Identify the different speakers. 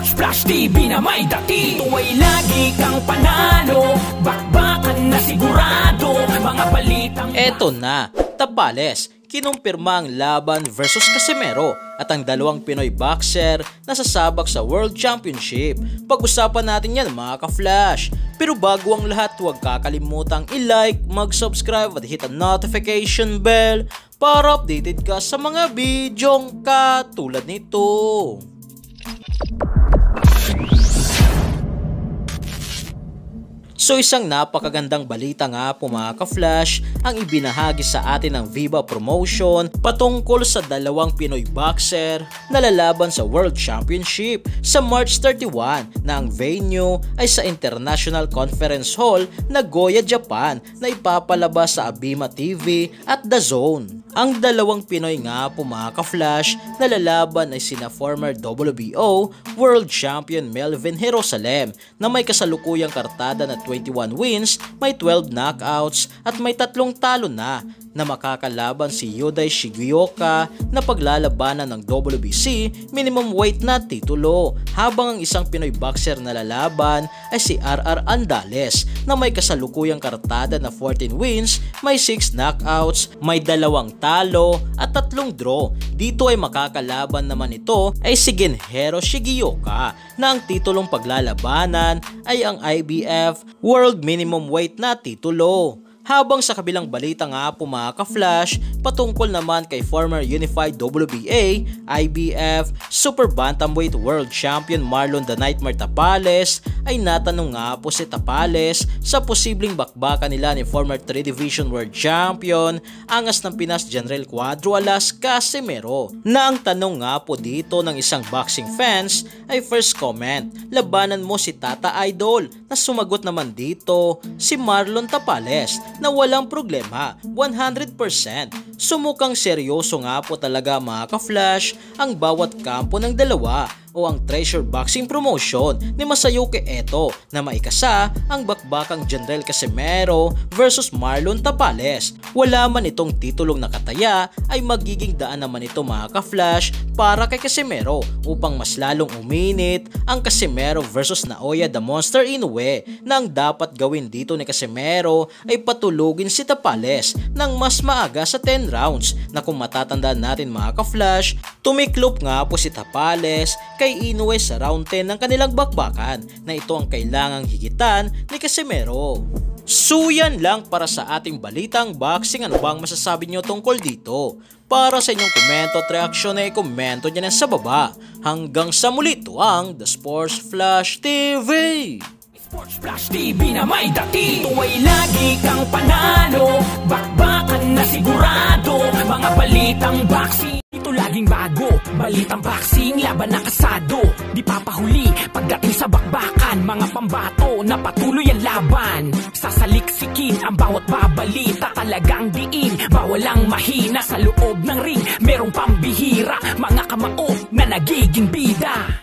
Speaker 1: Sports Flash TV na may dati. Ito ay lagi kang panalo, bakbakan na sigurado, mga balitang...
Speaker 2: Eto na, Tapales, kinumpirma ang laban versus Casimero at ang dalawang Pinoy boxer na sasabak sa World Championship. Pag-usapan natin yan mga ka-flash. Pero bago ang lahat, huwag kakalimutang i-like, mag-subscribe at hit ang notification bell para updated ka sa mga bidyong katulad nito. So isang napakagandang balita nga po mga ka-flash ang ibinahagi sa atin ng Viva Promotion patungkol sa dalawang Pinoy boxer na lalaban sa World Championship sa March 31 na ang venue ay sa International Conference Hall, Nagoya, Japan na ipapalabas sa Abima TV at DAZN. Ang dalawang Pinoy nga po mga ka-flash na lalaban ay sina former WBO World Champion Melvin Jerusalem na may kasalukuyang kartada na 21 wins, may 12 knockouts at may 3 talo na makakalaban si Yuday Shigeoka na paglalabanan ng WBC minimum weight na titulo, habang ang isang Pinoy boxer na lalaban ay si RR Andales na may kasalukuyang kartada na 14 wins, may 6 knockouts, may 2 talo at 3 draw. Dito ay makakalaban naman ito ay si Genhero Shigeoka na ang titulong paglalabanan ay ang IBF World Minimum Weight na titulo. Habang sa kabilang balita nga po mga ka-flash, patungkol naman kay former Unified WBA, IBF, Super Bantamweight World Champion Marlon The Nightmare Tapales ay natanong nga po si Tapales sa posibleng bakbakan nila ni former 3 Division World Champion, angas ng Pinas General Cuadro alas Casimero, na ang tanong nga po dito ng isang boxing fans ay first comment, labanan mo si Tata Idol, na sumagot naman dito si Marlon Tapales na walang problema, 100%. Sumukang seryoso nga po talaga mga ka-flash ang bawat kampo ng dalawa o ang Treasure Boxing Promotion ni Masayuki Eto na maikasa ang bakbakang General Casimero versus Marlon Tapales. Wala man itong titulong nakataya ay magiging daan naman ito mga ka-flash para kay Casimero upang mas lalong uminit ang Casimero versus Naoya the Monster Inoue, na ang dapat gawin dito ni Casimero ay patulugin si Tapales ng mas maaga sa 10 rounds na kung matatandaan natin mga ka-flash, tumiklop nga po si Tapales kay Inoue sa round 10 ng kanilang bakbakan na ito ang kailangang higitan ni Casimero. So yan lang para sa ating balitang boxing. Ano bang masasabi nyo tungkol dito? Para sa inyong komento at reaksyon ay komento nyo na sa baba. Hanggang sa muli, ito ang The Sports Flash TV.
Speaker 1: Sports Flash TV na may dati. Ito ay lagi kang panalo, bakbakan na sigurado, mga balitang boxing. Ito laging bago, balitang boxing, laban na kasado. Di papahuli pagdating sa bakbakan, mga pambato na patuloy ang laban. Sasaliksikin ang bawat babalita, talagang diin, bawal ang mahina. Sa loob ng ring, merong pambihira, mga kamao na nagiging bida.